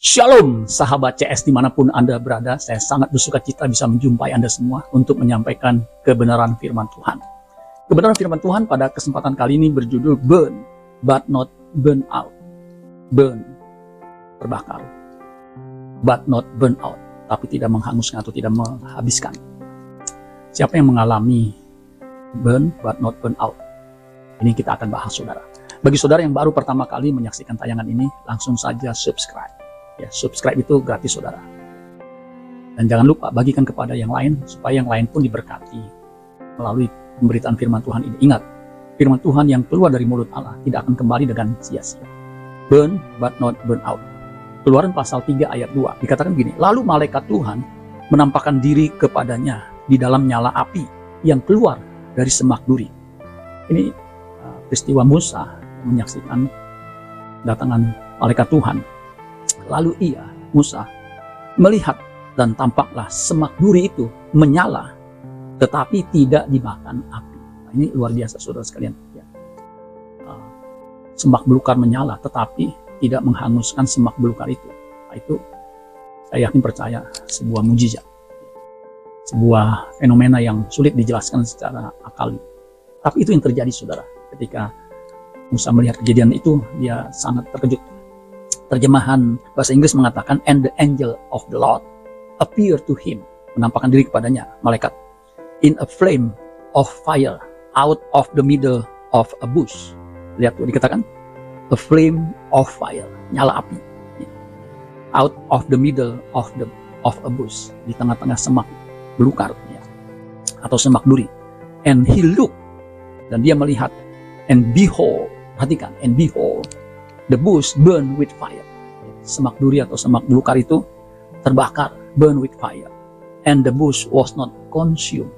Shalom sahabat CS dimanapun Anda berada, saya sangat bersuka cita bisa menjumpai Anda semua untuk menyampaikan kebenaran firman Tuhan. Kebenaran firman Tuhan pada kesempatan kali ini berjudul Burn but not burn out. Burn, terbakar, but not burn out, tapi tidak menghanguskan atau tidak menghabiskan. Siapa yang mengalami burn but not burn out? Ini kita akan bahas, saudara. Bagi saudara yang baru pertama kali menyaksikan tayangan ini, langsung saja subscribe. Ya, subscribe itu gratis, saudara. Dan jangan lupa bagikan kepada yang lain supaya yang lain pun diberkati melalui pemberitaan firman Tuhan ini. Ingat, firman Tuhan yang keluar dari mulut Allah tidak akan kembali dengan sia-sia. Burn but not burn out. Keluaran pasal 3 ayat 2 dikatakan begini, lalu malaikat Tuhan menampakkan diri kepadanya di dalam nyala api yang keluar dari semak duri. Ini peristiwa Musa menyaksikan datangan malaikat Tuhan. Lalu Musa, melihat dan tampaklah semak duri itu menyala, tetapi tidak dimakan api. Nah, ini luar biasa, saudara sekalian. Ya. Semak belukar menyala, tetapi tidak menghanguskan semak belukar itu. Nah, itu saya yakin percaya sebuah mujizat, sebuah fenomena yang sulit dijelaskan secara akali. Tapi itu yang terjadi, saudara. Ketika Musa melihat kejadian itu, dia sangat terkejut. Terjemahan bahasa Inggris mengatakan, and the angel of the Lord appeared to him, menampakkan diri kepadanya, malaikat, in a flame of fire out of the middle of a bush. Lihat tuh dikatakan, a flame of fire, nyala api, out of the middle of a bush, di tengah-tengah semak belukar, ya, atau semak duri. And he looked, dan dia melihat, and behold, perhatikan, and behold, the bush burn with fire. Semak duri atau semak belukar itu terbakar, burn with fire. And the bush was not consumed.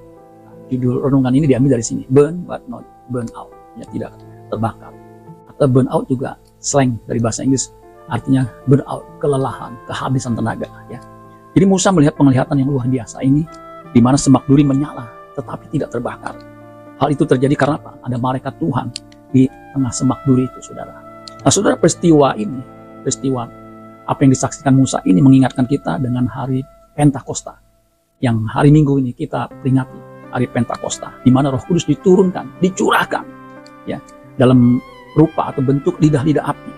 Judul renungan ini diambil dari sini, burn but not burn out. Ya, tidak terbakar. Atau burn out juga slang dari bahasa Inggris, artinya burn out, kelelahan, kehabisan tenaga. Ya. Jadi Musa melihat penglihatan yang luar biasa ini, di mana semak duri menyala, tetapi tidak terbakar. Hal itu terjadi karena apa? Ada malaikat Tuhan di tengah semak duri itu, saudara. Nah, saudara, peristiwa apa yang disaksikan Musa ini mengingatkan kita dengan hari Pentakosta, yang hari Minggu ini kita peringati hari Pentakosta, di mana Roh Kudus diturunkan, dicurahkan, ya, dalam rupa atau bentuk lidah-lidah api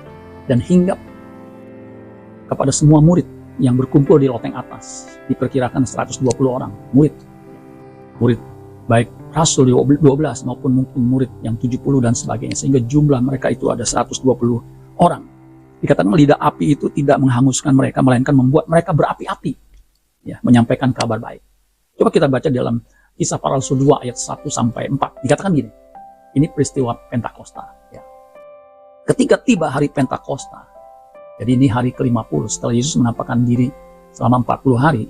dan hinggap kepada semua murid yang berkumpul di loteng atas. Diperkirakan 120 orang murid baik Rasul 12 maupun mungkin murid yang 70 dan sebagainya, sehingga jumlah mereka itu ada 120 orang. Dikatakan lidah api itu tidak menghanguskan mereka, melainkan membuat mereka berapi-api, ya, menyampaikan kabar baik. Coba kita baca dalam Kisah Para Rasul 2 ayat 1 sampai 4. Dikatakan gini, ini peristiwa Pentakosta, ya. Ketika tiba hari Pentakosta, jadi ini hari ke-50 setelah Yesus menampakkan diri selama 40 hari,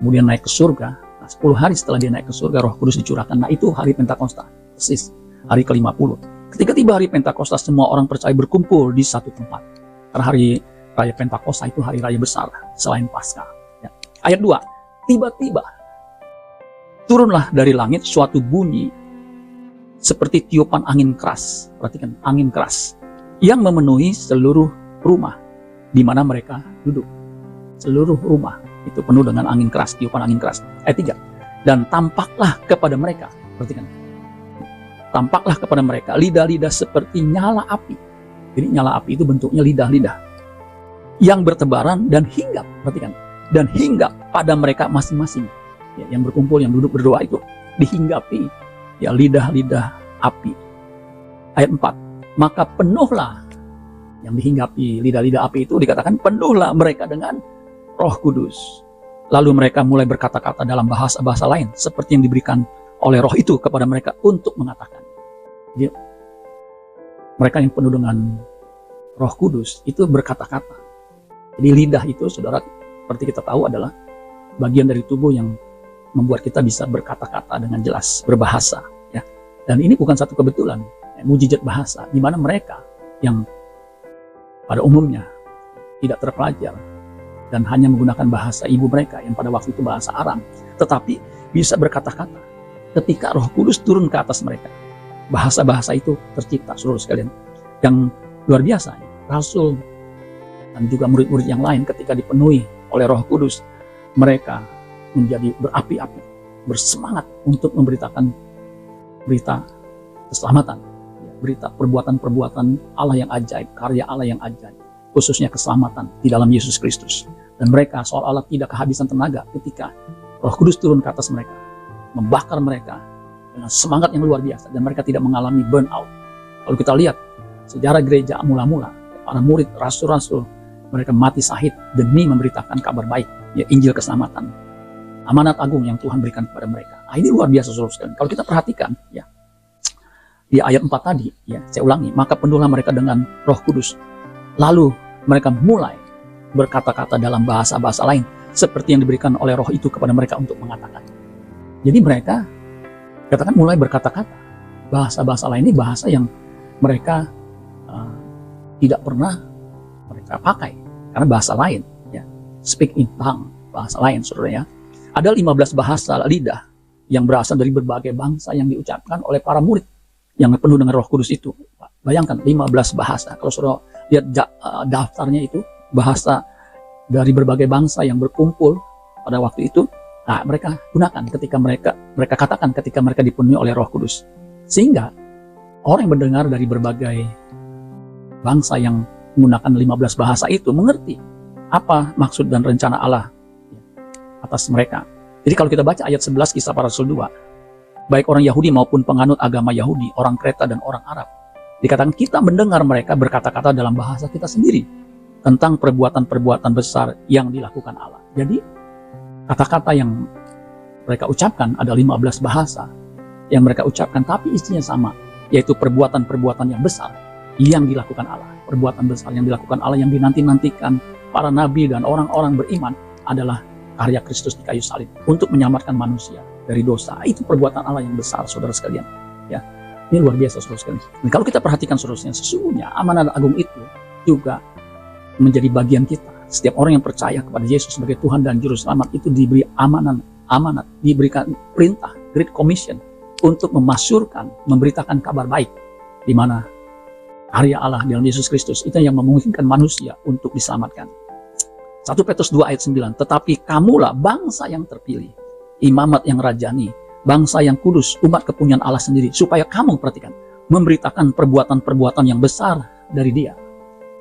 kemudian naik ke surga. Nah, 10 hari setelah dia naik ke surga, Roh Kudus dicurahkan. Nah, itu hari Pentakosta, persis hari ke-50. Ketika tiba hari Pentakosta, semua orang percaya berkumpul di satu tempat. Karena hari raya Pentakosta itu hari raya besar selain Paskah. Ya. Ayat 2, tiba-tiba turunlah dari langit suatu bunyi seperti tiupan angin keras. Perhatikan, angin keras yang memenuhi seluruh rumah di mana mereka duduk. Seluruh rumah itu penuh dengan angin keras, tiupan angin keras. Ayat 3, dan tampaklah kepada mereka, perhatikan, tampaklah kepada mereka lidah-lidah seperti nyala api. Jadi nyala api itu bentuknya lidah-lidah yang bertebaran dan hinggap, perhatikan, dan hinggap pada mereka masing-masing. Ya, yang berkumpul, yang duduk berdoa itu dihinggapi, ya, lidah-lidah api. Ayat 4, maka penuhlah, yang dihinggapi lidah-lidah api itu dikatakan penuhlah mereka dengan Roh Kudus. Lalu mereka mulai berkata-kata dalam bahasa-bahasa lain seperti yang diberikan oleh Roh itu kepada mereka untuk mengatakan. Jadi, mereka yang penuh dengan Roh Kudus itu berkata-kata. Jadi lidah itu, saudara, seperti kita tahu adalah bagian dari tubuh yang membuat kita bisa berkata-kata dengan jelas, berbahasa. Ya. Dan ini bukan satu kebetulan, ya, mujizat bahasa, di mana mereka yang pada umumnya tidak terpelajar dan hanya menggunakan bahasa ibu mereka yang pada waktu itu bahasa Aram, tetapi bisa berkata-kata. Ketika Roh Kudus turun ke atas mereka, bahasa-bahasa itu tercipta, saudara sekalian. Yang luar biasa, Rasul dan juga murid-murid yang lain ketika dipenuhi oleh Roh Kudus, mereka menjadi berapi-api, bersemangat untuk memberitakan berita keselamatan, berita perbuatan-perbuatan Allah yang ajaib, karya Allah yang ajaib, khususnya keselamatan di dalam Yesus Kristus. Dan mereka seolah-olah tidak kehabisan tenaga ketika Roh Kudus turun ke atas mereka, membakar mereka dengan semangat yang luar biasa, dan mereka tidak mengalami burnout. Kalau kita lihat sejarah gereja mula-mula, para murid, rasul-rasul, mereka mati syahid demi memberitakan kabar baik, ya Injil keselamatan, amanat agung yang Tuhan berikan kepada mereka. Ini luar biasa saudara sekalian. Kalau kita perhatikan, ya di ayat 4 tadi, ya saya ulangi, maka penuhlah mereka dengan Roh Kudus, lalu mereka mulai berkata-kata dalam bahasa-bahasa lain seperti yang diberikan oleh Roh itu kepada mereka untuk mengatakan. Jadi mereka katakan mulai berkata-kata. Bahasa-bahasa lain ini bahasa yang mereka tidak pernah mereka pakai, karena bahasa lain, ya speak in tongue, bahasa lain saudara ya. Ada 15 bahasa lidah yang berasal dari berbagai bangsa yang diucapkan oleh para murid yang penuh dengan Roh Kudus itu. Bayangkan 15 bahasa. Kalau saudara lihat daftarnya itu, bahasa dari berbagai bangsa yang berkumpul pada waktu itu, nah mereka gunakan ketika mereka katakan ketika mereka dipenuhi oleh Roh Kudus. Sehingga orang yang mendengar dari berbagai bangsa yang menggunakan 15 bahasa itu mengerti apa maksud dan rencana Allah atas mereka. Jadi kalau kita baca ayat 11 Kisah Para Rasul 2, baik orang Yahudi maupun penganut agama Yahudi, orang Kreta dan orang Arab, dikatakan kita mendengar mereka berkata-kata dalam bahasa kita sendiri tentang perbuatan-perbuatan besar yang dilakukan Allah. Jadi kata-kata yang mereka ucapkan ada 15 bahasa yang mereka ucapkan, tapi isinya sama, yaitu perbuatan-perbuatan yang besar yang dilakukan Allah. Perbuatan besar yang dilakukan Allah yang dinanti-nantikan para nabi dan orang-orang beriman adalah karya Kristus di kayu salib untuk menyelamatkan manusia dari dosa. Itu perbuatan Allah yang besar, saudara sekalian. Ya, ini luar biasa, saudara sekalian. Dan kalau kita perhatikan, saudara sekalian, sesungguhnya amanat agung itu juga menjadi bagian kita. Setiap orang yang percaya kepada Yesus sebagai Tuhan dan Juru Selamat itu diberi amanat, diberikan perintah, Great Commission, untuk memasyurkan, memberitakan kabar baik, di mana karya Allah dalam Yesus Kristus itu yang memungkinkan manusia untuk diselamatkan. 1 Petrus 2 ayat 9, tetapi kamulah bangsa yang terpilih, imamat yang rajani, bangsa yang kudus, umat kepunyaan Allah sendiri, supaya kamu, perhatikan, memberitakan perbuatan-perbuatan yang besar dari Dia,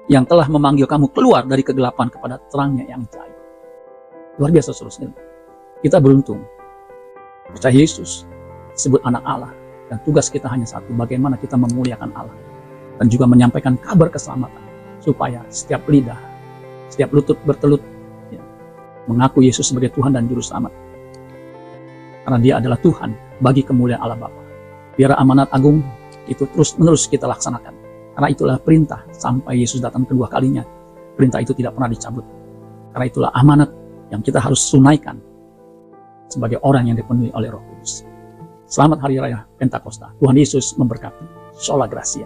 yang telah memanggil kamu keluar dari kegelapan kepada terangnya yang ajaib. Luar biasa, saudara. Kita beruntung percaya Yesus disebut anak Allah, dan tugas kita hanya satu, bagaimana kita memuliakan Allah dan juga menyampaikan kabar keselamatan, supaya setiap lidah, setiap lutut bertelut, ya, mengaku Yesus sebagai Tuhan dan Juru Selamat, karena Dia adalah Tuhan bagi kemuliaan Allah Bapa. Biar amanat agung itu terus menerus kita laksanakan, karena itulah perintah sampai Yesus datang kedua kalinya. Perintah itu tidak pernah dicabut, karena itulah amanat yang kita harus tunaikan sebagai orang yang dipenuhi oleh Roh Kudus. Selamat Hari Raya Pentakosta. Tuhan Yesus memberkati. Sola Gracia.